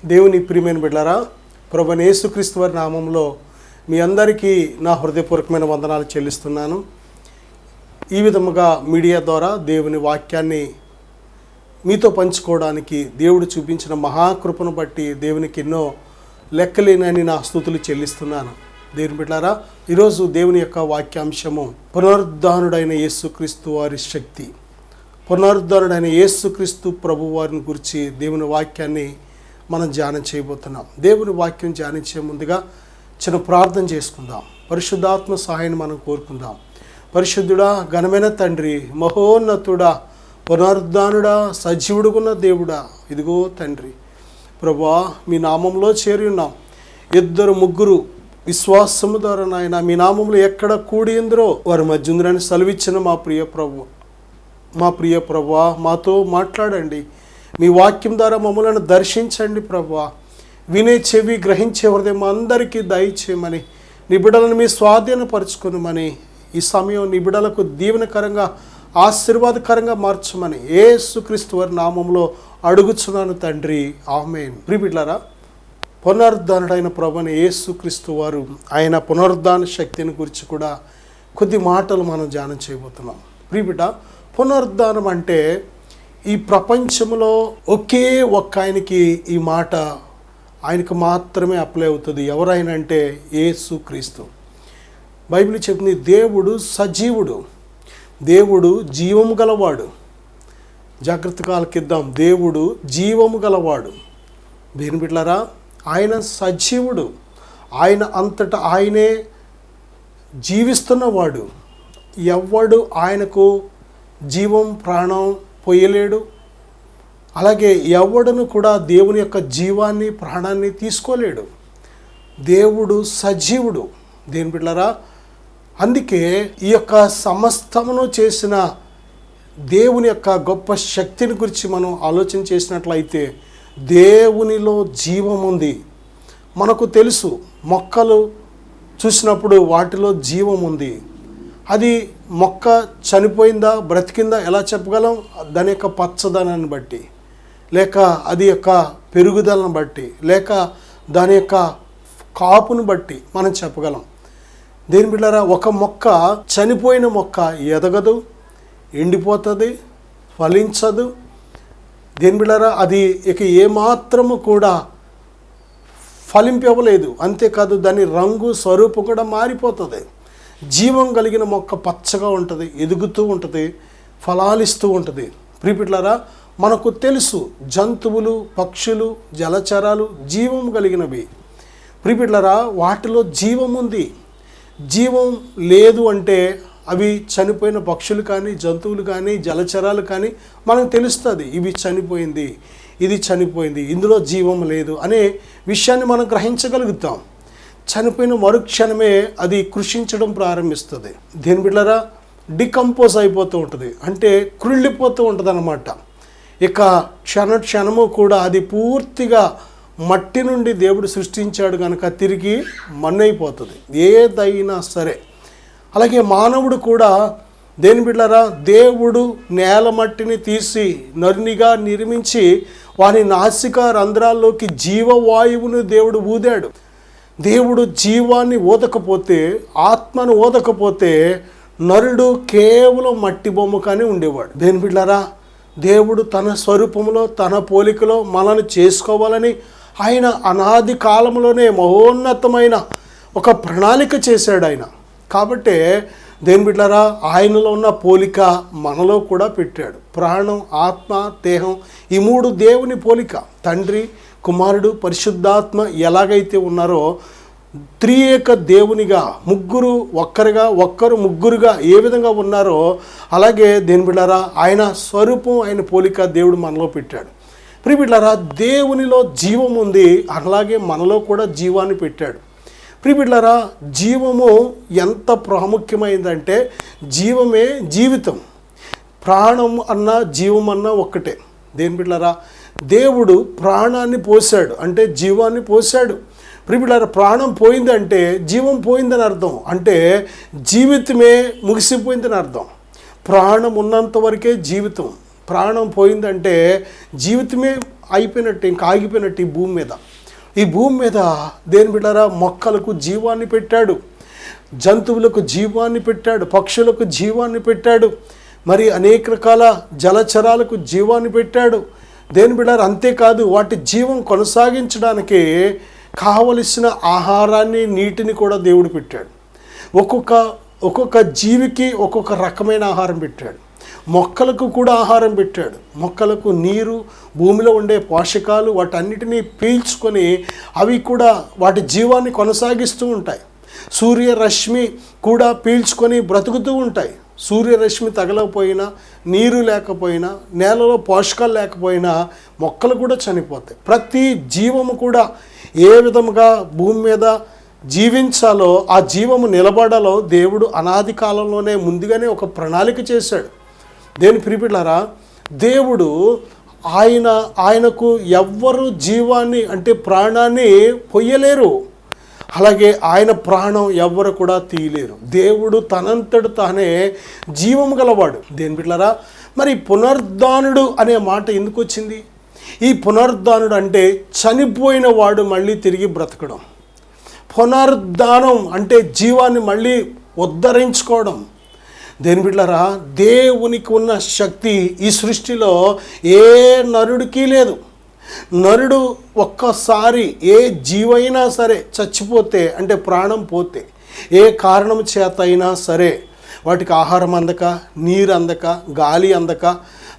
దేవుని ప్రియమైన బిడ్డలారా, ప్రభువైన యేసుక్రీస్తు వారి నామంలో మీ అందరికీ నా హృదయపూర్వకమైన వందనాలు చెల్లిస్తున్నాను. ఈ విధముగా మీడియా ద్వారా దేవుని వాక్యాన్ని మీతో పంచుకోవడానికి దేవుడు చూపించిన మహాకృపను బట్టి దేవునికి ఎన్నో లెక్కలేనని నా స్తుతులు చెల్లిస్తున్నాను. దేవుని బిడ్డలారా, ఈరోజు దేవుని యొక్క వాక్యాంశము పునరుద్ధానుడైన యేసుక్రీస్తు వారి శక్తి. పునరుద్ధానుడైన యేసుక్రీస్తు ప్రభు వారిని గురించి దేవుని వాక్యాన్ని మనం ధ్యానం చేయబోతున్నాం. దేవుని వాక్యం ధ్యానించే ముందుగా చిన్న ప్రార్థన చేసుకుందాం. పరిశుద్ధాత్మ సహాయాన్ని మనం కోరుకుందాం. పరిశుద్ధుడా, ఘనమైన తండ్రి, మహోన్నతుడా, పునరుద్ధానుడా, సజీవుడుగున్న దేవుడా, ఇదిగో తండ్రి ప్రభువా, మీ నామంలో చేరి ఉన్నాం. ఇద్దరు ముగ్గురు విశ్వాసము ద్వారా నాయన మీ నామంలో ఎక్కడ కూడి ఉందరో వారి మధ్య ఉందని సెలవిచ్చిన మా ప్రియ ప్రభువా, మాతో మాట్లాడండి. మీ వాక్యం ద్వారా మమ్మల్ని దర్శించండి ప్రభువా. వినే చెవి, గ్రహించే హృదయం అందరికీ దయచేయమని, నిబిడలను మీ స్వాధీనపరచుకునమని, ఈ సమయం నిబిడలకు దీవెనకరంగా ఆశీర్వాదకరంగా మార్చమని యేసుక్రీస్తు వారి నామంలో అడుగుచున్నాను తండ్రి, ఆమేన్. ప్రియబిడ్డలారా, పునరుద్ధానుడైన ప్రభువైన యేసుక్రీస్తు వారు ఆయన పునరుద్ధాన శక్తిని గురించి కూడా కొద్ది మాటలు మనం ధ్యానం చేయబోతున్నాం. ప్రియబిడ్డ, పునరుద్ధానం అంటే ఈ ప్రపంచంలో ఒకే ఒక్క ఆయనకి ఈ మాట ఆయనకు మాత్రమే అప్లై అవుతుంది. ఎవరైనా అంటే యేసుక్రీస్తు. బైబిల్ చెప్తుంది, దేవుడు సజీవుడు, దేవుడు జీవము గలవాడు. జాగ్రత్తగా ఆలకిద్దాం. దేవుడు జీవము గలవాడు. దేని బిడ్డలారా, ఆయన సజీవుడు, ఆయన అంతటా ఆయనే జీవిస్తున్నవాడు. ఎవ్వడు ఆయనకు జీవం ప్రాణం పోయలేడు. అలాగే ఎవడును కూడా దేవుని యొక్క జీవాన్ని ప్రాణాన్ని తీసుకోలేడు. దేవుడు సజీవుడు. దేని బిడ్డలారా, అందుకే ఈ యొక్క సమస్తమును చేసిన దేవుని యొక్క గొప్ప శక్తిని గురించి మనం ఆలోచన చేసినట్లయితే దేవునిలో జీవం ఉంది. మనకు తెలుసు, మొక్కలు చూసినప్పుడు వాటిలో జీవం ఉంది. అది మొక్క చనిపోయిందా బ్రతికిందా ఎలా చెప్పగలం? దాని యొక్క పచ్చదనాన్ని బట్టి, లేక అది యొక్క పెరుగుదలను బట్టి, లేక దాని యొక్క కాపును బట్టి మనం చెప్పగలం. దేని బిడ్డలారా, ఒక మొక్క, చనిపోయిన మొక్క ఎదగదు, ఎండిపోతుంది, ఫలించదు. దేని బిడ్డలారా, అది ఇక ఏమాత్రము కూడా ఫలింపలేదు. అంతేకాదు దాని రంగు స్వరూపం కూడా మారిపోతుంది. జీవం కలిగిన మొక్క పచ్చగా ఉంటుంది, ఎదుగుతూ ఉంటుంది, ఫలాలిస్తూ ఉంటుంది. ప్రియబిడ్డలారా, మనకు తెలుసు జంతువులు, పక్షులు, జలచరాలు జీవం కలిగినవి. ప్రియబిడ్డలారా, వాటిలో జీవం ఉంది. జీవం లేదు అంటే అవి చనిపోయిన పక్షులు కానీ, జంతువులు కానీ, జలచరాలు కానీ మనకు తెలుస్తుంది, ఇవి చనిపోయింది, ఇది చనిపోయింది, ఇందులో జీవం లేదు అనే విషయాన్ని మనం గ్రహించగలుగుతాం. చనిపోయిన మరుక్షణమే అది కృషించడం ప్రారంభిస్తుంది. దేని బిడ్డలారా, డికంపోజ్ అయిపోతూ ఉంటుంది, అంటే కృళ్ళిపోతూ ఉంటుంది అన్నమాట. ఇక క్షణము కూడా అది పూర్తిగా మట్టి నుండి దేవుడు సృష్టించాడు కనుక తిరిగి మన్నైపోతుంది, ఏదైనా సరే. అలాగే మానవుడు కూడా, దేని బిడ్డలారా, దేవుడు నేల మట్టిని తీసి నరునిగా నిర్మించి వాని నాసికా రంధ్రాల్లోకి జీవవాయువును దేవుడు ఊదాడు. దేవుడు జీవాన్ని ఊదకపోతే, ఆత్మను ఊదకపోతే నరుడు కేవలం మట్టి బొమ్మగానే ఉండేవాడు. దేని బిడ్డలారా, దేవుడు తన స్వరూపంలో, తన పోలికలో మనల్ని చేసుకోవాలని ఆయన అనాది కాలంలోనే మహోన్నతమైన ఒక ప్రణాళిక చేశాడు ఆయన. కాబట్టే దేని బిడ్డలారా, ఆయనలో ఉన్న పోలిక మనలో కూడా పెట్టాడు. ప్రాణం, ఆత్మ, దేహం, ఈ మూడు దేవుని పోలిక. తండ్రి, కుమారుడు, పరిశుద్ధాత్మ ఎలాగైతే ఉన్నారో త్రియేక దేవునిగా, ముగ్గురు ఒక్కరుగా, ఒక్కరు ముగ్గురుగా ఏ విధంగా ఉన్నారో అలాగే దేని బిడ్డలారా, ఆయన స్వరూపం, ఆయన పోలిక దేవుడు మనలో పెట్టాడు. ప్రియబిడ్డలారా, దేవునిలో జీవం ఉంది, అలాగే మనలో కూడా జీవాన్ని పెట్టాడు. ప్రియబిడ్డలారా, జీవము ఎంత ప్రాముఖ్యమైందంటే జీవమే జీవితం. ప్రాణం అన్నా జీవం అన్నా ఒక్కటే. దేని బిడ్డలారా, దేవుడు ప్రాణాన్ని పోశాడు అంటే జీవాన్ని పోశాడు. ప్రియబిడ్డలారా, ప్రాణం పోయిందంటే జీవం పోయిందని అర్థం, అంటే జీవితమే ముగిసిపోయిందని అర్థం. ప్రాణం ఉన్నంత వరకే జీవితం, ప్రాణం పోయిందంటే జీవితమే అయిపోయినట్టు, ఇంకా ఆగిపోయినట్టు ఈ భూమి మీద దేని బిడ్డారా మొక్కలకు జీవాన్ని పెట్టాడు, జంతువులకు జీవాన్ని పెట్టాడు, పక్షులకు జీవాన్ని పెట్టాడు, మరి అనేక రకాల జలచరాలకు జీవాన్ని పెట్టాడు. దేని బిడ్డారా అంతేకాదు వాటి జీవం కొనసాగించడానికి కావలసిన ఆహారాన్ని, నీటిని కూడా దేవుడు పెట్టాడు. ఒక్కొక్క జీవికి ఒక్కొక్క రకమైన ఆహారం పెట్టాడు. మొక్కలకు కూడా ఆహారం పెట్టాడు. మొక్కలకు నీరు, భూమిలో ఉండే పోషకాలు వాటన్నిటినీ పీల్చుకొని అవి కూడా వాటి జీవాన్ని కొనసాగిస్తూ ఉంటాయి. సూర్యరశ్మి కూడా పీల్చుకొని బ్రతుకుతూ ఉంటాయి. సూర్యరశ్మి తగలకపోయినా, నీరు లేకపోయినా, నేలలో పోషకాలు లేకపోయినా మొక్కలు కూడా చనిపోతాయి. ప్రతి జీవము కూడా ఏ విధముగా భూమి మీద జీవించాలో, ఆ జీవము నిలబడాలో దేవుడు అనాది కాలంలోనే ముందుగానే ఒక ప్రణాళిక చేశాడు. దేని ప్రియబిడ్డలారా, దేవుడు ఆయనకు ఎవ్వరు జీవాన్ని అంటే ప్రాణాన్ని పొయ్యలేరు, అలాగే ఆయన ప్రాణం ఎవ్వరు కూడా తీయలేరు. దేవుడు తనంతడు తానే జీవం గలవాడు. దేని బిడ్డలారా, మరి పునరుద్ధానుడు అనే మాట ఎందుకు వచ్చింది? ఈ పునరుద్ధానుడు అంటే చనిపోయిన వాడు మళ్ళీ తిరిగి బ్రతకడం. పునరుద్ధానం అంటే జీవాన్ని మళ్ళీ ఉద్ధరించుకోవడం. దేని బిడ్డలారా, దేవునికి ఉన్న శక్తి ఈ సృష్టిలో ఏ నరుడికి లేదు. నరుడు ఒక్కసారి ఏ జీవైనా సరే చచ్చిపోతే అంటే ప్రాణం పోతే, ఏ కారణం చేత అయినా సరే, వాటికి ఆహారం అందక, నీరు అందక, గాలి అందక,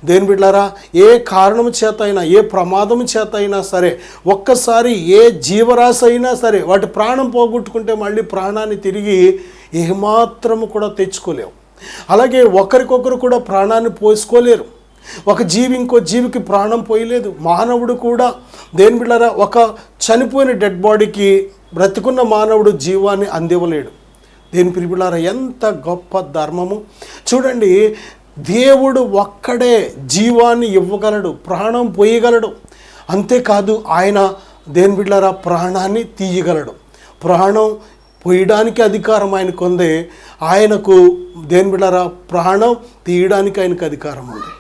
దేని బిడ్డలారా ఏ కారణం చేత అయినా, ఏ ప్రమాదం చేత అయినా సరే, ఒక్కసారి ఏ జీవరాశి అయినా సరే వాటి ప్రాణం పోగొట్టుకుంటే మళ్ళీ ప్రాణాన్ని తిరిగి ఏమాత్రము కూడా తెచ్చుకోలేవు. అలాగే ఒకరికొకరు కూడా ప్రాణాన్ని పోసుకోలేరు. ఒక జీవి ఇంకో జీవికి ప్రాణం పోయలేదు. మానవుడు కూడా దేని బిడ్డలారా ఒక చనిపోయిన డెడ్ బాడీకి బ్రతుకున్న మానవుడు జీవాన్ని అందివ్వలేడు. దేని బిడ్డలారా ఎంత గొప్ప ధర్మము చూడండి. దేవుడు ఒక్కడే జీవాన్ని ఇవ్వగలడు, ప్రాణం పోయగలడు. అంతేకాదు ఆయన దేని బిడ్డలారా ప్రాణాన్ని తీయగలడు. ప్రాణం పోయడానికి అధికారం ఆయనకు ఉంది. ఆయనకు దేని బిడ్డలారా ప్రాణం తీయడానికి ఆయనకు అధికారం ఉంది.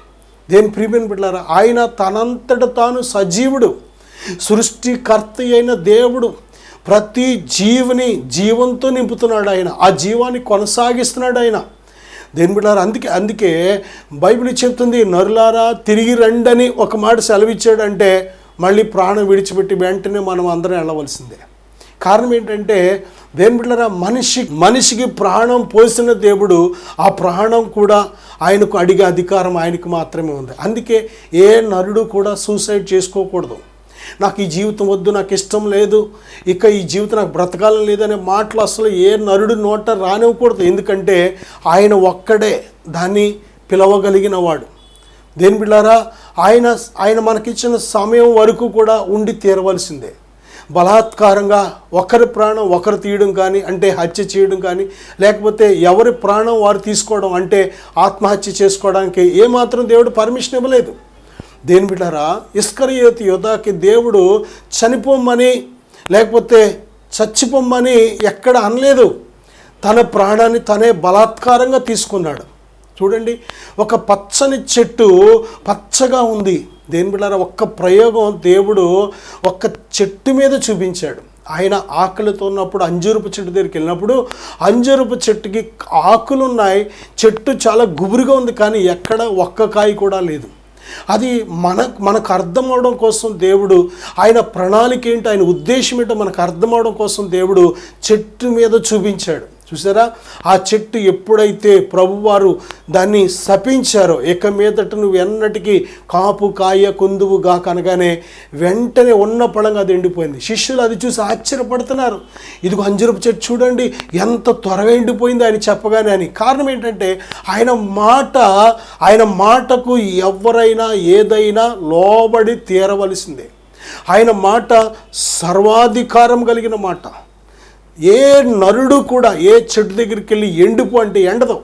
దేని ప్రియమైన బిడ్డలారా, ఆయన తనంతట తాను సజీవుడు, సృష్టికర్త అయిన దేవుడు. ప్రతి జీవిని జీవంతో నింపుతున్నాడు ఆయన, ఆ జీవాన్ని కొనసాగిస్తున్నాడు ఆయన. దేని బిడ్డలారా అందుకే బైబిల్ చెప్తుంది, నరులారా తిరిగి రండని ఒక మాట సెలవిచ్చాడంటే మళ్ళీ ప్రాణం విడిచిపెట్టి వెంటనే మనం అందరం వెళ్ళవలసిందే. కారణం ఏంటంటే దేని బిడ్డలారా మనిషికి ప్రాణం పోసిన దేవుడు ఆ ప్రాణం కూడా ఆయనకు అడిగే అధికారం ఆయనకు మాత్రమే ఉంది. అందుకే ఏ నరుడు కూడా సూసైడ్ చేసుకోకూడదు. నాకు ఈ జీవితం వద్దు, నాకు ఇష్టం లేదు, ఇక ఈ జీవితం నాకు బ్రతకాలని లేదనే మాటలు అసలు ఏ నరుడు నోట రానివ్వకూడదు. ఎందుకంటే ఆయన ఒక్కడే దాన్ని పిలవగలిగిన వాడు. దేని బిడ్డలారా ఆయన మనకిచ్చిన సమయం వరకు కూడా ఉండి తీరవలసిందే. బలాత్కారంగా ఒకరి ప్రాణం ఒకరు తీయడం కానీ, అంటే హత్య చేయడం కానీ, లేకపోతే ఎవరి ప్రాణం వారు తీసుకోవడం అంటే ఆత్మహత్య చేసుకోవడానికి ఏమాత్రం దేవుడు పర్మిషన్ ఇవ్వలేదు. దేని బిడ్డలారా ఇస్కరియోతు యోధాకి దేవుడు చనిపోమ్మని లేకపోతే చచ్చిపోమ్మని ఎక్కడ అనలేదు. తన ప్రాణాన్ని తనే బలాత్కారంగా తీసుకున్నాడు. చూడండి, ఒక పచ్చని చెట్టు పచ్చగా ఉంది. దేని బిడ్డలారా ఒక్క ప్రయోగం దేవుడు ఒక్క చెట్టు మీద చూపించాడు. ఆయన ఆకలితో ఉన్నప్పుడు అంజూరపు చెట్టు దగ్గరికి వెళ్ళినప్పుడు అంజూరపు చెట్టుకి ఆకులు ఉన్నాయి, చెట్టు చాలా గుబురుగా ఉంది, కానీ ఎక్కడ ఒక్క కాయ కూడా లేదు. అది మనకు అర్థం అవడం కోసం దేవుడు ఆయన ప్రణాళిక ఏంటి, ఆయన ఉద్దేశం ఏంటో మనకు అర్థం అవడం కోసం దేవుడు చెట్టు మీద చూపించాడు. చూసారా, ఆ చెట్టు ఎప్పుడైతే ప్రభువారు దాన్ని శపించారో, ఇక మీదట నువ్వు ఎన్నటికీ కాపు కాయ కుందువుగా కనగానే వెంటనే ఉన్న పడంగా అది ఎండిపోయింది. శిష్యులు అది చూసి ఆశ్చర్యపడుతున్నారు. ఇదిగో అంజూరపు చెట్టు చూడండి ఎంత త్వరగా ఎండిపోయింది ఆయన చెప్పగానే అని. కారణం ఏంటంటే ఆయన మాటకు ఎవరైనా ఏదైనా లోబడి తీరవలసిందే. ఆయన మాట సర్వాధికారం కలిగిన మాట. ఏ నరుడు కూడా ఏ చెట్టు దగ్గరికి వెళ్ళి ఎండిపో అంటే ఎండదు.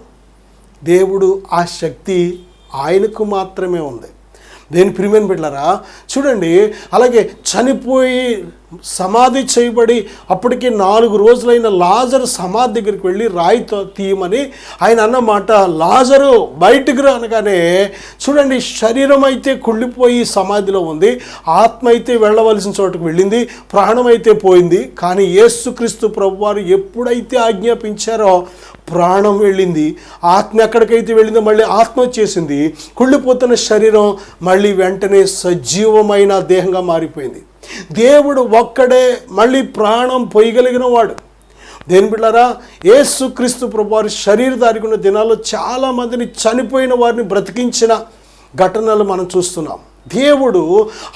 దేవుడు ఆ శక్తి ఆయనకు మాత్రమే ఉంది. దేని ప్రియమైన బిడ్డలారా చూడండి, అలాగే చనిపోయి సమాధి చేయబడి అప్పటికి 4 రోజులైన లాజరు సమాధి దగ్గరికి వెళ్ళి రాయితో తీయమని ఆయన అన్నమాట. లాజరు బయటికి రా అనగానే చూడండి, శరీరం అయితే కుళ్ళిపోయి సమాధిలో ఉంది, ఆత్మ అయితే వెళ్ళవలసిన చోటుకు వెళ్ళింది, ప్రాణం అయితే పోయింది. కానీ యేసుక్రీస్తు ప్రభువారు ఎప్పుడైతే ఆజ్ఞాపించారో ప్రాణం వెళ్ళింది, ఆత్మ ఎక్కడికైతే వెళ్ళిందో మళ్ళీ ఆత్మ వచ్చేసింది, కుళ్ళిపోతున్న శరీరం మళ్ళీ వెంటనే సజీవమైన దేహంగా మారిపోయింది. దేవుడు ఒక్కడే మళ్ళీ ప్రాణం పోయగలిగిన వాడు. దేని బిడ్డారా, యేసుక్రీస్తు ప్రభువారు శరీరధారికి ఉన్న దినాల్లో చాలామందిని చనిపోయిన వారిని బ్రతికించిన ఘటనలు మనం చూస్తున్నాం. దేవుడు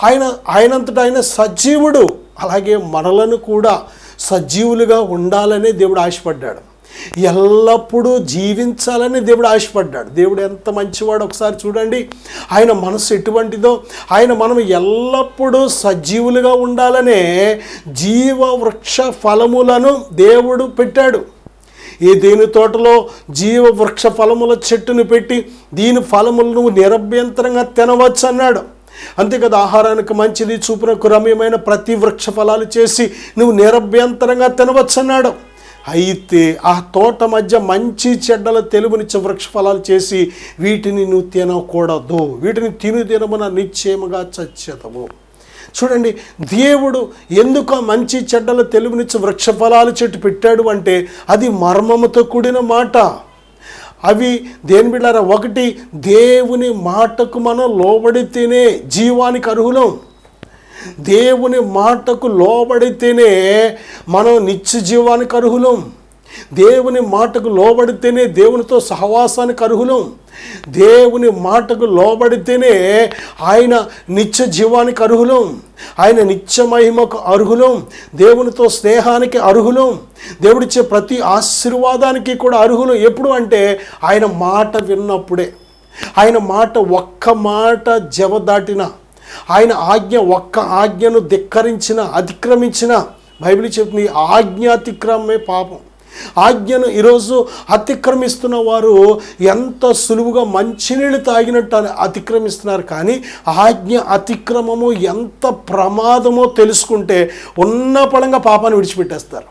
ఆయనంతటా ఆయన సజీవుడు. అలాగే మనలను కూడా సజీవులుగా ఉండాలనే దేవుడు ఆశపడ్డాడు, ఎల్లప్పుడూ జీవించాలని దేవుడు ఆశపడ్డాడు. దేవుడు ఎంత మంచివాడు ఒకసారి చూడండి, ఆయన మనసు ఎటువంటిదో. మనం ఎల్లప్పుడూ సజీవులుగా ఉండాలనే జీవవృక్ష ఫలములను దేవుడు పెట్టాడు. ఈ దేని తోటలో జీవవృక్ష ఫలముల చెట్టును పెట్టి దీని ఫలములను నువ్వు నిరభ్యంతరంగా తినవచ్చు అన్నాడు. అంతే కదా, ఆహారానికి మంచిది, చూపునకు రమ్యమైన ప్రతి వృక్ష ఫలాలు చేసి నువ్వు నిరభ్యంతరంగా తినవచ్చు అన్నాడు. అయితే ఆ తోట మధ్య మంచి చెడ్డల తెలుగునిచ్చే వృక్ష ఫలాలు చేసి వీటిని నువ్వు తినకూడదు, వీటిని తినమున నిశ్చయముగా చచ్చేతము. చూడండి, దేవుడు ఎందుకు మంచి చెడ్డల తెలుగునిచ్చే వృక్ష ఫలాలు చెట్టు పెట్టాడు అంటే అది మర్మముతో కూడిన మాట. అవి దేని బిడ్డారా, ఒకటి దేవుని మాటకు మనం లోబడితేనే జీవానికి అర్హులం. దేవుని మాటకు లోబడితేనే మనం నిత్య జీవానికి అర్హులం. దేవుని మాటకు లోబడితేనే దేవునితో సహవాసానికి అర్హులం. దేవుని మాటకు లోబడితేనే ఆయన నిత్య జీవానికి అర్హులం, ఆయన నిత్య మహిమకు అర్హులం, దేవునితో స్నేహానికి అర్హులం, దేవుడిచ్చే ప్రతి ఆశీర్వాదానికి కూడా అర్హులం. ఎప్పుడు అంటే ఆయన మాట విన్నప్పుడే. ఆయన మాట ఒక్క మాట జవదాటిన, ఆయన ఒక్క ఆజ్ఞను ధిక్కరించిన, అతిక్రమించిన, బైబిల్ చెప్తుంది ఆజ్ఞాతిక్రమే పాపం. ఆజ్ఞను ఈరోజు అతిక్రమిస్తున్న వారు ఎంత సులువుగా మంచినీళ్ళు తాగినట్టు అతిక్రమిస్తున్నారు. కానీ ఆజ్ఞ అతిక్రమము ఎంత ప్రమాదమో తెలుసుకుంటే ఉన్న పడంగా పాపాన్ని విడిచిపెట్టేస్తారు.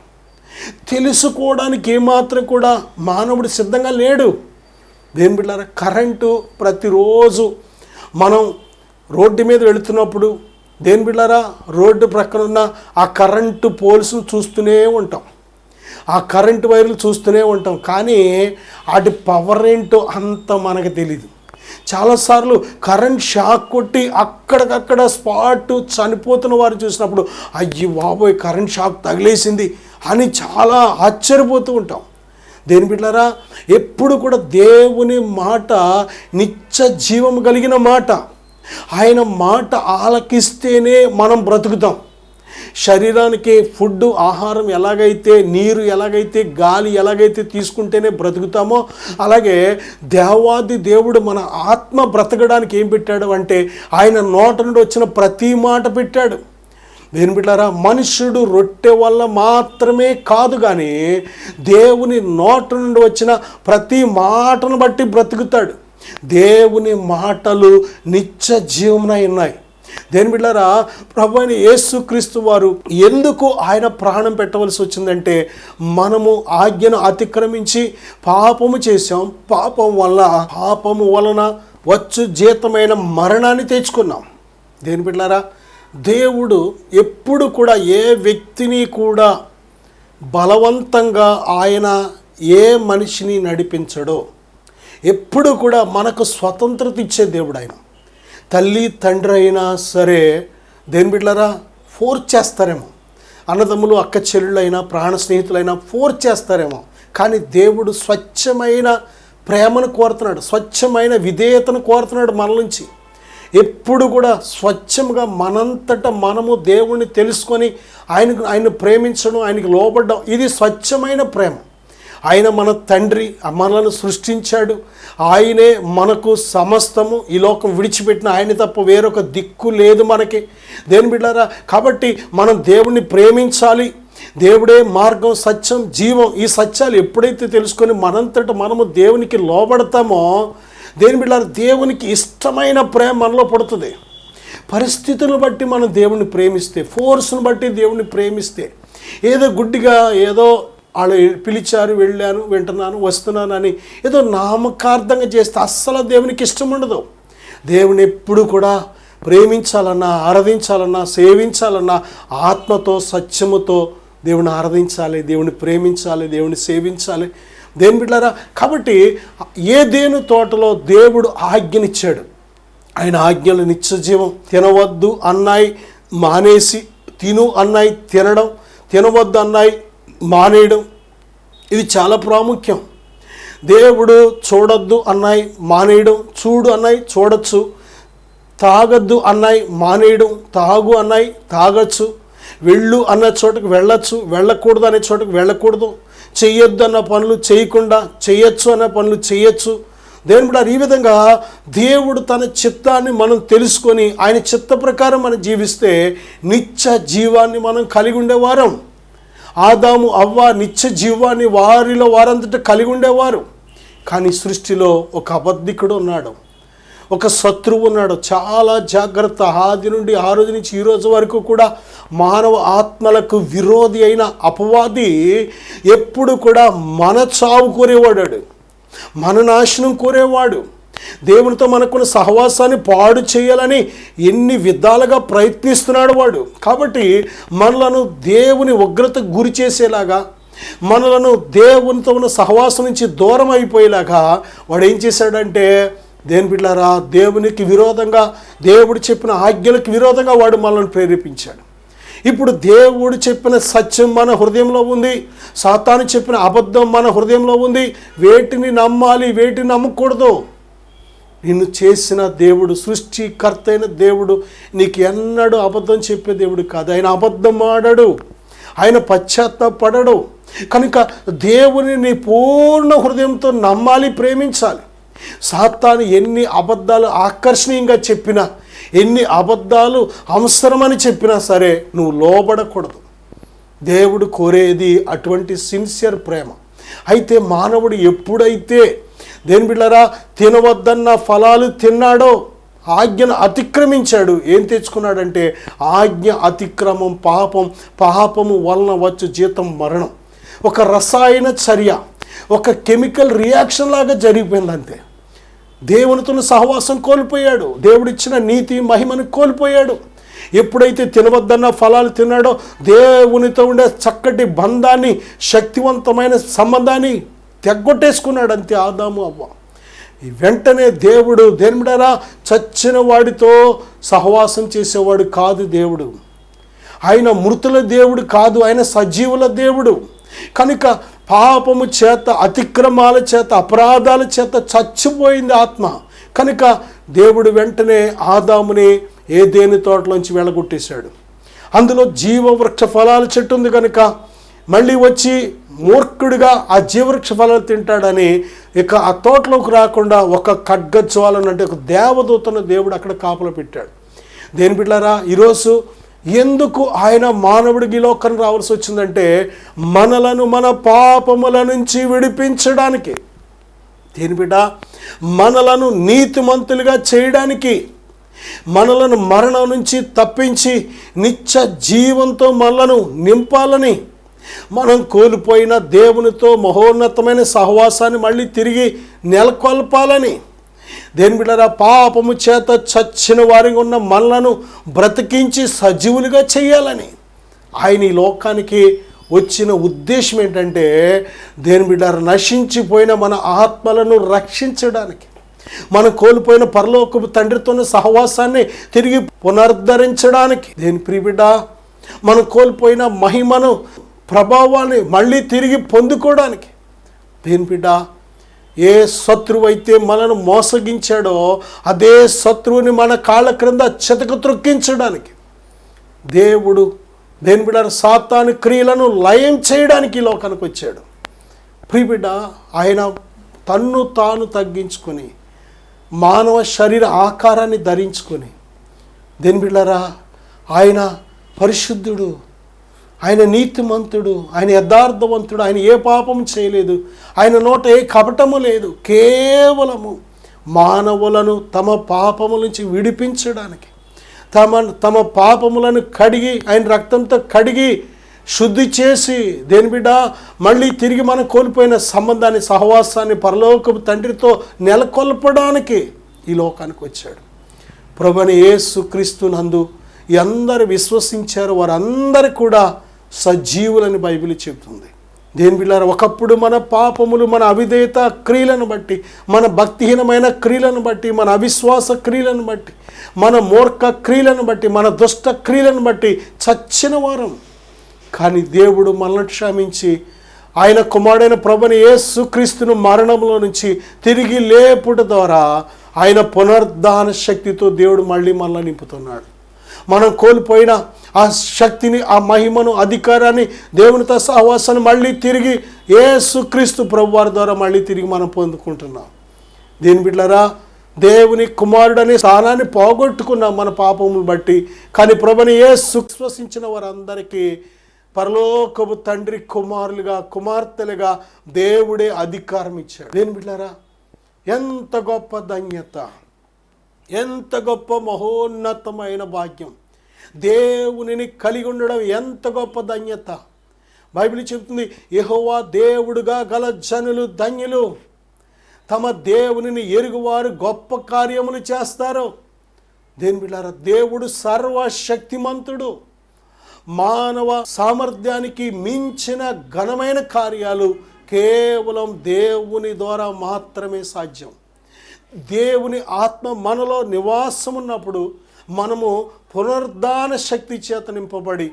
తెలుసుకోవడానికి ఏమాత్రం కూడా మానవుడు సిద్ధంగా లేడు. దేని బిడ్డారా, కరెంటు ప్రతిరోజు మనం రోడ్డు మీద వెళుతున్నప్పుడు దేని బిడ్డారా, రోడ్డు ప్రక్కన ఉన్న ఆ కరెంటు పోల్స్ను చూస్తూనే ఉంటాం, ఆ కరెంటు వైర్లు చూస్తూనే ఉంటాం. కానీ వాటి పవర్ ఏంటో అంత మనకు తెలీదు. చాలాసార్లు కరెంట్ షాక్ కొట్టి అక్కడికక్కడ స్పాట్ చనిపోతున్న వారు చూసినప్పుడు అయ్యి బాబోయ్ కరెంట్ షాక్ తగిలేసింది అని చాలా ఆశ్చర్యపోతూ ఉంటాం. దేని బిడ్డారా, ఎప్పుడు కూడా దేవుని మాట నిత్య జీవం కలిగిన మాట. ఆయన మాట ఆలకిస్తేనే మనం బ్రతుకుతాం. శరీరానికి ఫుడ్, ఆహారం ఎలాగైతే, నీరు ఎలాగైతే, గాలి ఎలాగైతే తీసుకుంటేనే బ్రతుకుతామో అలాగే దేవాది దేవుడు మన ఆత్మ బ్రతకడానికి ఏం పెట్టాడు అంటే ఆయన నోట నుండి వచ్చిన ప్రతి మాట పెట్టాడు. దేని బిడ్డారా, మనుష్యుడు రొట్టె వల్ల మాత్రమే కాదు కానీ దేవుని నోట నుండి వచ్చిన ప్రతి మాటను బట్టి బ్రతుకుతాడు. దేవుని మాటలు నిత్య జీవమునై ఉన్నాయి. దేని బిడ్డారా, ప్రభువైన యేసుక్రీస్తు వారు ఎందుకు ఆయన ప్రాణం పెట్టవలసి వచ్చిందంటే మనము ఆజ్ఞను అతిక్రమించి పాపము చేసాం. పాపము వలన వచ్చు జీతమైన మరణాన్ని తెచ్చుకున్నాం. దేని బిడ్డారా, దేవుడు ఎప్పుడు కూడా ఏ వ్యక్తిని కూడా బలవంతంగా ఆయన ఏ మనిషిని నడిపించడో. ఎప్పుడు కూడా మనకు స్వతంత్రత ఇచ్చే దేవుడు ఆయన. తల్లి తండ్రి అయినా సరే దేని బిడ్డలారా ఫోర్స్ చేస్తారేమో, అన్నదమ్ములు అక్క చెల్లెళ్ళైనా ప్రాణ స్నేహితులైనా ఫోర్స్ చేస్తారేమో. కానీ దేవుడు స్వచ్ఛమైన ప్రేమను కోరుతున్నాడు, స్వచ్ఛమైన విధేయతను కోరుతున్నాడు మన నుంచి. ఎప్పుడు కూడా స్వచ్ఛంగా మనంతట మనము దేవుణ్ణి తెలుసుకొని ఆయనను ప్రేమించడం, ఆయనకు లోబడ్డం, ఇది స్వచ్ఛమైన ప్రేమ. ఆయన మన తండ్రి, మనలను సృష్టించాడు, ఆయనే మనకు సమస్తము. ఈ లోకం విడిచిపెట్టిన ఆయన తప్ప వేరొక దిక్కు లేదు మనకి. దేని బిడ్డారా, కాబట్టి మనం దేవుణ్ణి ప్రేమించాలి. దేవుడే మార్గం, సత్యం, జీవం. ఈ సత్యాలు ఎప్పుడైతే తెలుసుకొని మనంతట మనము దేవునికి లోబడతామో దేని బిడ్డలారా, దేవునికి ఇష్టమైన ప్రేమ మనలో పుడుతుంది. పరిస్థితులను బట్టి మనం దేవుని ప్రేమిస్తే, ఫోర్స్ను బట్టి దేవుని ప్రేమిస్తే, ఏదో గుడ్డిగా ఏదో వాళ్ళు పిలిచారు, వెళ్ళాను, వింటున్నాను, వస్తున్నాను అని ఏదో నామకార్థంగా చేస్తే అస్సలు దేవునికి ఇష్టం ఉండదు. దేవుని ఎప్పుడు కూడా ప్రేమించాలన్నా, ఆరాధించాలన్నా, సేవించాలన్నా ఆత్మతో సత్యముతో దేవుని ఆరాధించాలి, దేవుని ప్రేమించాలి, దేవుని సేవించాలి. దేని బిడ్డలారా, కాబట్టి ఏదెను తోటలో దేవుడు ఆజ్ఞనిచ్చాడు. ఆయన ఆజ్ఞలు నిత్యజీవం. తినవద్దు అన్నాయి మానేసి తిను అన్నాయి తినడం, తినవద్దు అన్నాయి మానేయడం, ఇది చాలా ప్రాముఖ్యం. దేవుడు చూడొద్దు అన్నాయి మానేయడం, చూడు అన్నాయి చూడొచ్చు. తాగొద్దు అన్నాయి మానేయడం, తాగు అన్నాయి తాగొచ్చు. వెళ్ళు అన్న చోటుకు వెళ్ళొచ్చు, వెళ్ళకూడదు అనే చోటుకు వెళ్ళకూడదు. చెయ్యొద్దు అన్న పనులు చేయకుండా చేయొచ్చు అన్న పనులు చేయొచ్చు. దేవుని బిడ్డలారా, ఈ విధంగా దేవుడు తన చిత్తాన్ని మనం తెలుసుకొని ఆయన చిత్త ప్రకారం మనం జీవిస్తే నిత్య జీవాన్ని మనం కలిగి ఉండేవారం. ఆదాము అవ్వ నిత్య జీవాన్ని వారిలో వారంతటా కలిగి ఉండేవారు. కానీ సృష్టిలో ఒక అబద్ధికుడు ఉన్నాడు, ఒక శత్రువు ఉన్నాడు. చాలా జాగ్రత్త. ఆది నుండి ఆ రోజు నుంచి ఈ రోజు వరకు కూడా మానవ ఆత్మలకు విరోధి అయిన అపవాది ఎప్పుడు కూడా మన చావు కోరేవాడాడు, మన నాశనం కోరేవాడు. దేవునితో మనకున్న సహవాసాన్ని పాడు చేయాలని ఎన్ని విధాలుగా ప్రయత్నిస్తున్నాడు వాడు. కాబట్టి మనలను దేవుని ఉగ్రతకు గురి చేసేలాగా, మనలను దేవునితో ఉన్న సహవాసం నుంచి దూరం అయిపోయేలాగా వాడు ఏం చేశాడంటే, దేని బిడ్డలారా, దేవునికి విరోధంగా, దేవుడు చెప్పిన ఆజ్ఞలకు విరోధంగా వాడు మనల్ని ప్రేరేపించాడు. ఇప్పుడు దేవుడు చెప్పిన సత్యం మన హృదయంలో ఉంది, సాతాను చెప్పిన అబద్ధం మన హృదయంలో ఉంది. వేటిని నమ్మాలి, వేటిని నమ్మకూడదు? నిన్ను చేసిన దేవుడు, సృష్టికర్త అయిన దేవుడు నీకు ఎన్నడూ అబద్ధం చెప్పే దేవుడు కాదు. ఆయన అబద్ధం ఆడడు, ఆయన పశ్చాత్తాపడడు. కనుక దేవుని నీ పూర్ణ హృదయంతో నమ్మాలి, ప్రేమించాలి. సాతాను ఎన్ని అబద్ధాలు ఆకర్షణీయంగా చెప్పినా, ఎన్ని అబద్ధాలు అవసరమని చెప్పినా సరే నువ్వు లోబడకూడదు. దేవుడు కోరేది అటువంటి సిన్సియర్ ప్రేమ. అయితే మానవుడు ఎప్పుడైతే దేని బిడ్డలారా తినవద్దన్న ఫలాలు తిన్నాడో, ఆజ్ఞను అతిక్రమించాడు, ఏం తెచ్చుకున్నాడంటే ఆజ్ఞ అతిక్రమం పాపం, పాపము వలన వచ్చు జీతం మరణం. ఒక రసాయన చర్య, ఒక కెమికల్ రియాక్షన్ లాగా జరిగిపోయింది అంతే. దేవునితో సహవాసం కోల్పోయాడు, దేవుడిచ్చిన నీతి మహిమను కోల్పోయాడు. ఎప్పుడైతే తినవద్దన్న ఫలాలు తిన్నాడో దేవునితో ఉండే చక్కటి బంధాన్ని, శక్తివంతమైన సంబంధాన్ని తెగ్గొట్టేసుకున్నాడు అంతే ఆదాము అవ్వ. వెంటనే దేవుడు దేని బిడ్డలారా చచ్చిన వాడితో సహవాసం చేసేవాడు కాదు దేవుడు. ఆయన మృతుల దేవుడు కాదు, ఆయన సజీవుల దేవుడు. కనుక పాపము చేత, అతిక్రమాల చేత, అపరాధాల చేత చచ్చిపోయింది ఆత్మ. కనుక దేవుడు వెంటనే ఆదాముని ఏదేని తోటలోంచి వెళ్ళగొట్టేశాడు. అందులో జీవవృక్ష ఫలాల చెట్టు ఉంది కనుక మళ్ళీ వచ్చి మూర్ఖుడిగా ఆ జీవవృక్ష ఫలాలు తింటాడని ఇక ఆ తోటలోకి రాకుండా ఒక ఖడ్గజ్వాలను అంటే ఒక దేవదూతను దేవుడు అక్కడ కాపలా పెట్టాడు. దేని బిడ్డలారా, ఈరోజు ఎందుకు ఆయన మానవుడికి ఈ లోకం రావాల్సి వచ్చిందంటే మనలను మన పాపముల నుంచి విడిపించడానికి. దేని బిడ్డ, మనలను నీతిమంతులుగా చేయడానికి, మనలను మరణం నుంచి తప్పించి నిత్య జీవంతో మనలను నింపాలని, మనం కోల్పోయిన దేవునితో మహోన్నతమైన సహవాసాన్ని మళ్ళీ తిరిగి నెలకొల్పాలని. దేని బిడ్డలారా, పాపము చేత చచ్చిన వారిగా ఉన్న మనలను బ్రతికించి సజీవులుగా చేయాలని ఆయన ఈ లోకానికి వచ్చిన ఉద్దేశం ఏంటంటే దేని బిడ్డలారా నశించిపోయిన మన ఆత్మలను రక్షించడానికి, మనం కోల్పోయిన పరలోకపు తండ్రితోని సహవాసాన్ని తిరిగి పునరుద్ధరించడానికి. దేని ప్రియబిడ్డ, మనం కోల్పోయిన మహిమను, ప్రభావాన్ని మళ్ళీ తిరిగి పొందుకోవడానికి. దేని బిడ్డ, ఏ శత్రువు అయితే మనను మోసగించాడో అదే శత్రువుని మన కాళ్ళ క్రింద చితక త్రొక్కించడానికి దేవుడు దేని బిడ్డ సాతాను క్రియలను లయం చేయడానికి ఈ లోకానికి వచ్చాడు. ప్రియబిడ్డ, ఆయన తన్ను తాను తగ్గించుకొని మానవ శరీర ఆకారాన్ని ధరించుకొని దేని బిడ్డలారా ఆయన పరిశుద్ధుడు, ఆయన నీతిమంతుడు, ఆయన యథార్థవంతుడు, ఆయన ఏ పాపం చేయలేదు, ఆయన నోట ఏ కపటము లేదు, కేవలము మానవులను తమ పాపముల నుంచి విడిపించడానికి, తమ పాపములను కడిగి ఆయన రక్తంతో కడిగి శుద్ధి చేసి దేని బిడ్డ మళ్ళీ తిరిగి మనం కోల్పోయిన సంబంధాన్ని, సహవాసాన్ని పరలోకపు తండ్రితో నెలకొల్పడానికి ఈ లోకానికి వచ్చాడు. ప్రభువైన యేసుక్రీస్తునందు అందరూ విశ్వసించారు, వారందరూ కూడా సజీవులని బైబిల్ చెబుతుంది. దేని బిడ్డలారా, ఒకప్పుడు మన పాపములు, మన అవిధేయత క్రియలను బట్టి, మన భక్తిహీనమైన క్రియలను బట్టి, మన అవిశ్వాస క్రియలను బట్టి, మన మూర్ఖ క్రియలను బట్టి, మన దుష్ట క్రియలను బట్టి చచ్చిన వారం. కానీ దేవుడు మనల్ని క్షమించి ఆయన కుమారుడైన ప్రభువైన యేసుక్రీస్తును మరణంలో నుంచి తిరిగి లేపుట ద్వారా ఆయన పునరుద్ధాన శక్తితో దేవుడు మళ్ళీ మనల్ని నింపుతున్నాడు. మనం కోల్పోయిన ఆ శక్తిని, ఆ మహిమను, అధికారాన్ని, దేవునితో సహవాసాన్ని మళ్ళీ తిరిగి యేసుక్రీస్తు ప్రభువారి ద్వారా మళ్ళీ తిరిగి మనం పొందుకుంటున్నాం. దీని బిడ్డలారా, దేవుని కుమారుడనే స్థానాన్ని పోగొట్టుకున్నాం మన పాపములు బట్టి. కానీ ప్రభువైన యేసు విశ్వసించిన వారందరికీ పరలోకపు తండ్రి కుమారులుగా, కుమార్తెలుగా దేవుడే అధికారం ఇచ్చాడు. దేని బిడ్డలారా, ఎంత గొప్ప ధన్యత, ఎంత గొప్ప మహోన్నతమైన భాగ్యం. దేవునిని కలిగి ఉండడం ఎంత గొప్ప ధన్యత. బైబిల్ చెబుతుంది, యెహోవా దేవుడుగా గల జనులు ధన్యులు, తమ దేవునిని ఎరుగువారు గొప్ప కార్యములు చేస్తారు. దేని బిడ్డలారా, దేవుడు సర్వశక్తిమంతుడు. మానవ సామర్థ్యానికి మించిన ఘనమైన కార్యాలు కేవలం దేవుని ద్వారా మాత్రమే సాధ్యం. దేవుని ఆత్మ మనలో నివాసం ఉన్నప్పుడు మనము పునరుద్ధాన శక్తి చేత నింపబడి,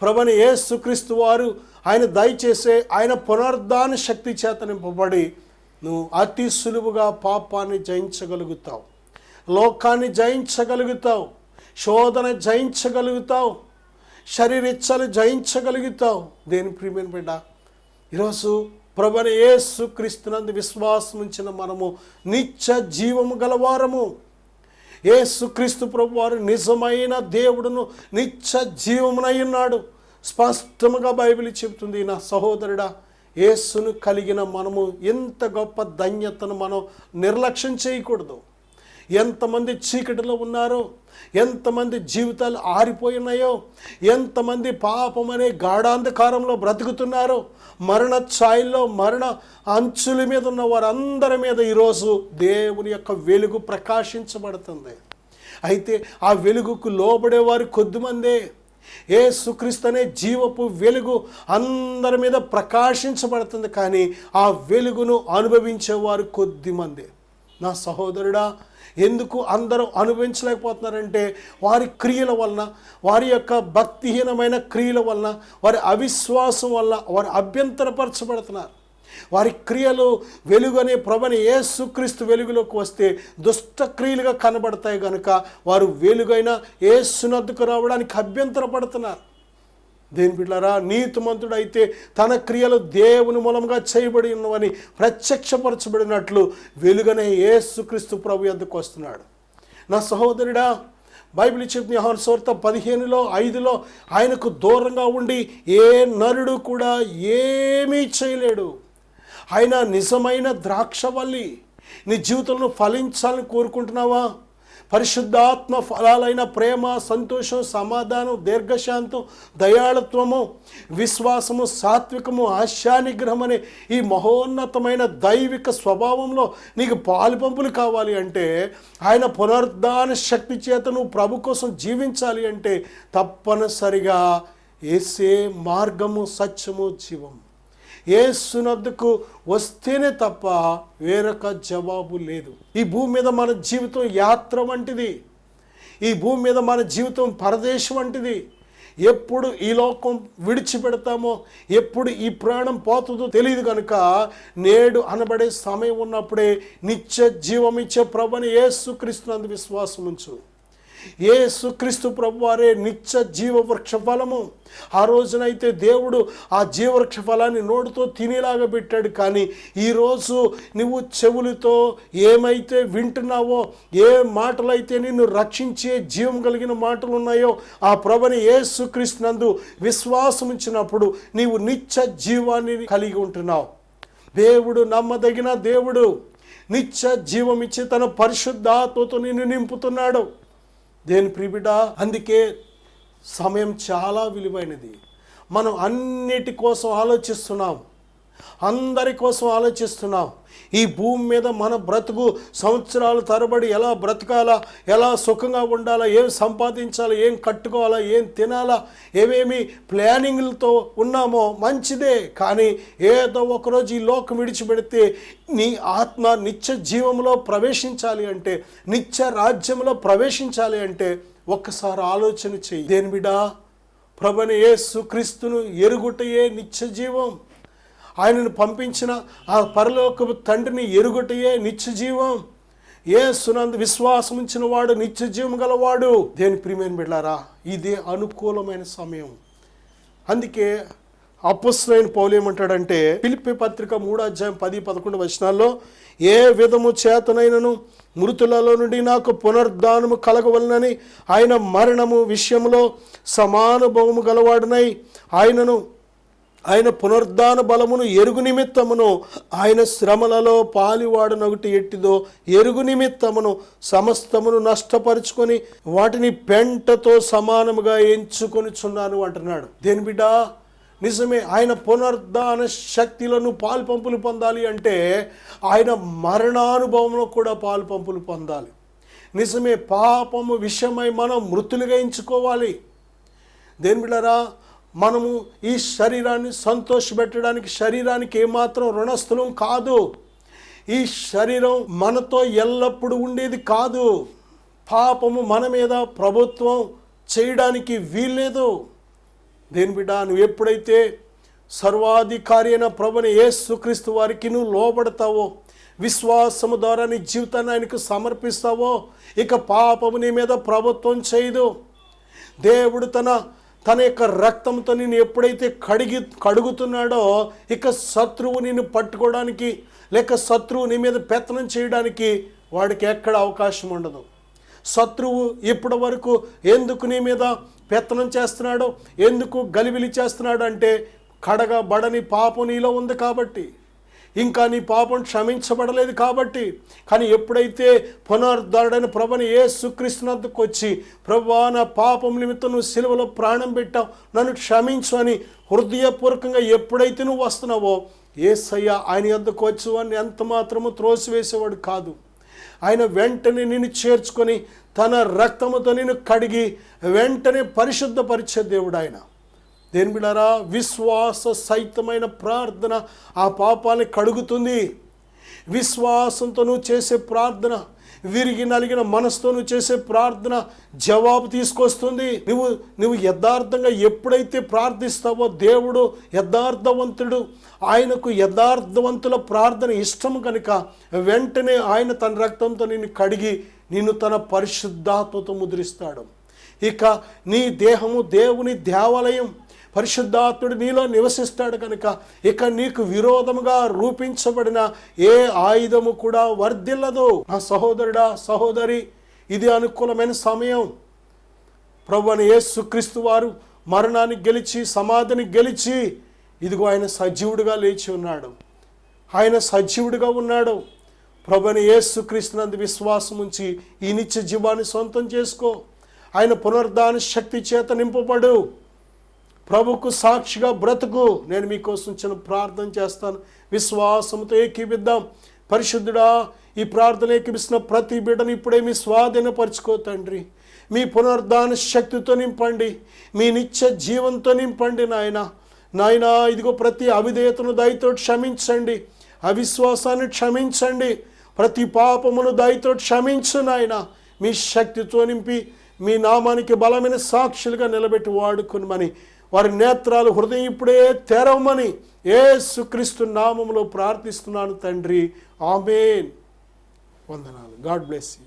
ప్రభువైన యేసుక్రీస్తు వారు ఆయన దయచేసే ఆయన పునరుద్ధాన శక్తి చేత నింపబడి నువ్వు అతి సులువుగా పాపాన్ని జయించగలుగుతావు, లోకాన్ని జయించగలుగుతావు, శోధన జయించగలుగుతావు, శరీరిచ్చలు జయించగలుగుతావు. దేని ప్రియమైన బిడ్డ, ఈరోజు ప్రభువైన యేసుక్రీస్తునందు విశ్వాసం ఉంచిన మనము నిత్య జీవము గలవారము. యేసుక్రీస్తు ప్రభువారు నిజమైన దేవుడును, నిత్య జీవమునై ఉన్నాడు. స్పష్టముగా బైబిల్ చెబుతుంది. నా సహోదరుడా, యేసును కలిగిన మనము ఎంత గొప్ప ధన్యతను మనం నిర్లక్ష్యం చేయకూడదు. ఎంతమంది చీకటిలో ఉన్నారో, ఎంతమంది జీవితాలు ఆరిపోయినాయో, ఎంతమంది పాపం అనే గాఢాంధకారంలో బ్రతుకుతున్నారో, మరణ ఛాయల్లో, మరణ అంచుల మీద ఉన్న వారందరి మీద ఈరోజు దేవుని యొక్క వెలుగు ప్రకాశించబడుతుంది. అయితే ఆ వెలుగుకు లోబడేవారు కొద్దిమందే. యేసుక్రీస్తు అనే జీవపు వెలుగు అందరి మీద ప్రకాశించబడుతుంది, కానీ ఆ వెలుగును అనుభవించేవారు కొద్దిమందే. నా సహోదరుడా, ఎందుకు అందరూ అనుభవించలేకపోతున్నారంటే వారి క్రియల వలన, వారి యొక్క భక్తిహీనమైన క్రియల వలన, వారి అవిశ్వాసం వల్ల వారు అభ్యంతరపరచబడుతున్నారు. వారి క్రియలు వెలుగు అనే ప్రభువైన యేసుక్రీస్తు వెలుగులోకి వస్తే దుష్ట క్రియలుగా కనబడతాయి కనుక వారు వెలుగైన యేసునద్దుకు రావడానికి అభ్యంతరపడుతున్నారు. దేని బిడ్డలారా, నీతిమంతుడైతే తన క్రియలు దేవుని మూలంగా చేయబడి ఉన్నవని ప్రత్యక్షపరచబడినట్లు వెలుగనే యేసుక్రీస్తు ప్రభు యొద్దకు వస్తున్నాడు. నా సహోదరుడా, బైబిల్ చెప్తున్న యోహాను సువార్త 15:5 ఆయనకు దూరంగా ఉండి ఏ నరుడు కూడా ఏమీ చేయలేడు. ఆయన నిజమైన ద్రాక్షవల్లి. నీ జీవితంలో ఫలించాలని కోరుకుంటున్నావా? పరిశుద్ధాత్మ ఫలాలైన ప్రేమ, సంతోషం, సమాధానం, దీర్ఘశాంతం, దయాళత్వము, విశ్వాసము, సాత్వికము, ఆశానిగ్రహం అనే ఈ మహోన్నతమైన దైవిక స్వభావంలో నీకు పాలుపంపులు కావాలి అంటే, ఆయన పునరుద్ధాన శక్తి చేత నువ్వు ప్రభు కోసం జీవించాలి అంటే తప్పనిసరిగా యేసే మార్గము, సత్యము, జీవము. యేసునద్దుకు వస్తేనే తప్ప వేరొక జవాబు లేదు. ఈ భూమి మీద మన జీవితం యాత్ర వంటిది. ఈ భూమి మీద మన జీవితం పరదేశం వంటిది. ఎప్పుడు ఈ లోకం విడిచిపెడతామో, ఎప్పుడు ఈ ప్రాణం పోతుందో తెలియదు కనుక నేడు అనబడే సమయం ఉన్నప్పుడే నిత్య జీవం ఇచ్చే ప్రభువైన యేసుక్రీస్తునందు విశ్వాసం ఉంచు. యేసుక్రీస్తు ప్రభువారే నిత్య జీవవృక్ష ఫలము. ఆ రోజునైతే దేవుడు ఆ జీవవృక్ష ఫలాన్ని నోటితో తినేలాగా పెట్టాడు. కానీ ఈరోజు నువ్వు చెవులతో ఏమైతే వింటున్నావో, ఏ మాటలైతే నిన్ను రక్షించే జీవం కలిగిన మాటలు ఉన్నాయో, ఆ ప్రభువైన యేసుక్రీస్తునందు విశ్వాసం ఉంచినప్పుడు నీవు నిత్య జీవాన్ని కలిగి ఉంటున్నావు. దేవుడు నమ్మదగిన దేవుడు. నిత్య జీవం ఇచ్చి తన పరిశుద్ధాత్మతో నిన్ను నింపుతున్నాడు. దేని ప్రియబిడ్డ, అందుకే సమయం చాలా విలువైనది. మనం అన్నిటి కోసం ఆలోచిస్తున్నాం, అందరి కోసం ఆలోచిస్తున్నాం. ఈ భూమి మీద మన బ్రతుకు సంవత్సరాలు తరబడి ఎలా బ్రతకాలా, ఎలా సుఖంగా ఉండాలా, ఏం సంపాదించాలా, ఏం కట్టుకోవాలా, ఏం తినాలా, ఏమేమి ప్లానింగ్లతో ఉన్నామో మంచిదే. కానీ ఏదో ఒకరోజు ఈ లోకం విడిచిపెడితే నీ ఆత్మ నిత్య జీవంలో ప్రవేశించాలి అంటే, నిత్య రాజ్యంలో ప్రవేశించాలి అంటే ఒక్కసారి ఆలోచన చెయ్యి. దేని బిడ్డా, ప్రభువైన యేసు క్రీస్తును ఎరుగుటయే నిత్య జీవం. ఆయనను పంపించిన ఆ పరలోకపు తండ్రిని ఎరుగుటయే నిత్య జీవం. యేసునందు విశ్వాసం ఉంచిన వాడు నిత్య జీవం గలవాడు. దేని ప్రియమైన బిడ్డలారా, ఇదే అనుకూలమైన సమయం. అందుకే అపోస్తలుడైన పౌలు ఏమంటాడంటే, ఫిలిప్పీ పత్రిక 3:10-11 ఏ విధము చేతనైనను మృతులలో నుండి నాకు పునరుద్ధానము కలగవలనని ఆయన మరణము విషయంలో సమానుభవము గలవాడునై ఆయన పునరుద్ధాన బలమును ఎరుగు నిమిత్తమును ఆయన శ్రమలలో పాలివాడనొకటి ఎట్టిదో ఎరుగు నిమిత్తమును సమస్తమును నష్టపరుచుకొని వాటిని పెంటతో సమానముగా ఎంచుకొనిచున్నాను అంటున్నాడు. దేని బిడ్డ, నిజమే. ఆయన పునరుద్ధాన శక్తిలను పాలుపంపులు పొందాలి అంటే ఆయన మరణానుభవంలో కూడా పాలుపంపులు పొందాలి. నిజమే, పాపము విషయమై మనం మృతులుగా ఎంచుకోవాలి. దేని బిడ్డరా, మనము ఈ శరీరాన్ని సంతోషపెట్టడానికి శరీరానికి ఏమాత్రం రుణస్థులం కాదు. ఈ శరీరం మనతో ఎల్లప్పుడూ ఉండేది కాదు. పాపము మన మీద ప్రభుత్వం చేయడానికి వీల్లేదు. దేని బిడ్డ, నువ్వు ఎప్పుడైతే సర్వాధికారి అయిన ప్రభువైన యేసుక్రీస్తు వారికి నువ్వు లోబడతావో, విశ్వాసము ద్వారా నీ జీవితాన్ని ఆయనకు సమర్పిస్తావో, ఇక పాపము నీ మీద ప్రభుత్వం చేయదు. దేవుడు తన యొక్క రక్తంతో నిన్ను ఎప్పుడైతే కడుగుతున్నాడో, ఇక శత్రువు నిన్ను పట్టుకోవడానికి లేక శత్రువు నీ మీద పెత్తనం చేయడానికి వాడికి ఎక్కడ అవకాశం ఉండదు. శత్రువు ఇప్పటి వరకు ఎందుకు నీ మీద పెత్తనం చేస్తున్నాడో, ఎందుకు గలిబిలి చేస్తున్నాడు అంటే, కడగబడని పాపం నీలో ఉంది కాబట్టి, ఇంకా నీ పాపం క్షమించబడలేదు కాబట్టి. కానీ ఎప్పుడైతే పునరుద్ధరుడైన ప్రభువైన యేసుక్రీస్తునందుకు వచ్చి, ప్రభువా నా పాపం నిమిత్తం నువ్వు సిలువలో ప్రాణం పెట్టావు, నన్ను క్షమించు అని హృదయపూర్వకంగా ఎప్పుడైతే నువ్వు వస్తున్నావో, యేసయ్య ఆయన యొద్దకు వచ్చి అని ఎంత మాత్రము త్రోసివేసేవాడు కాదు. ఆయన వెంటనే నిన్ను చేర్చుకొని తన రక్తముతో నిన్ను కడిగి వెంటనే పరిశుద్ధపరిచే దేవుడు ఆయన. దేని బిడ్డారా, విశ్వాస సహితమైన ప్రార్థన ఆ పాపాన్ని కడుగుతుంది. విశ్వాసంతో నువ్వు చేసే ప్రార్థన, విరిగి నలిగిన మనసుతో నువ్వు చేసే ప్రార్థన జవాబు తీసుకొస్తుంది. నువ్వు యథార్థంగా ఎప్పుడైతే ప్రార్థిస్తావో, దేవుడు యథార్థవంతుడు, ఆయనకు యథార్థవంతుల ప్రార్థన ఇష్టం కనుక వెంటనే ఆయన తన రక్తంతో నిన్ను కడిగి నిన్ను తన పరిశుద్ధాత్మతో ముద్రిస్తాడు. ఇక నీ దేహము దేవుని దేవాలయం, పరిశుద్ధాత్ముడు నీలో నివసిస్తాడు కనుక ఇక నీకు విరోధముగా రూపించబడిన ఏ ఆయుధము కూడా వర్ధిల్లదు. నా సహోదరుడా, సహోదరి, ఇది అనుకూలమైన సమయం. ప్రభువైన యేసుక్రీస్తు వారు మరణాన్ని గెలిచి సమాధిని గెలిచి ఇదిగో ఆయన సజీవుడిగా లేచి ఉన్నాడు. ఆయన సజీవుడిగా ఉన్నాడు. ప్రభువైన యేసుక్రీస్తునందు విశ్వాసం ఉంచి ఈ నిత్య జీవాన్ని సొంతం చేసుకో. ఆయన పునరుద్ధాన శక్తి చేత నింపబడు. ప్రభుకు సాక్షిగా బ్రతుకు. నేను మీకోసం చిన్న ప్రార్థన చేస్తాను. విశ్వాసంతో ఏకీపిద్దాం. పరిశుద్ధుడా, ఈ ప్రార్థన ఏకీపిస్తున్న ప్రతి బిడ్డను ఇప్పుడే మీ స్వాధీనపరచుకో తండ్రి. మీ పునరుద్ధాన శక్తితో నింపండి, మీ నిత్య జీవంతో నింపండి నాయన. ఇదిగో ప్రతి అవిధేయతను దయతో క్షమించండి, అవిశ్వాసాన్ని క్షమించండి, ప్రతి పాపమును దయతో క్షమించు నాయన. మీ శక్తితో నింపి మీ నామానికి బలమైన సాక్షులుగా నిలబెట్టి వాడుకొనమని, వారి నేత్రాలు హృదయం ఇప్పుడే తెరవమని యేసుక్రీస్తు నామములో ప్రార్థిస్తున్నాను తండ్రి. ఆమేన్. వందనాలు. God bless you.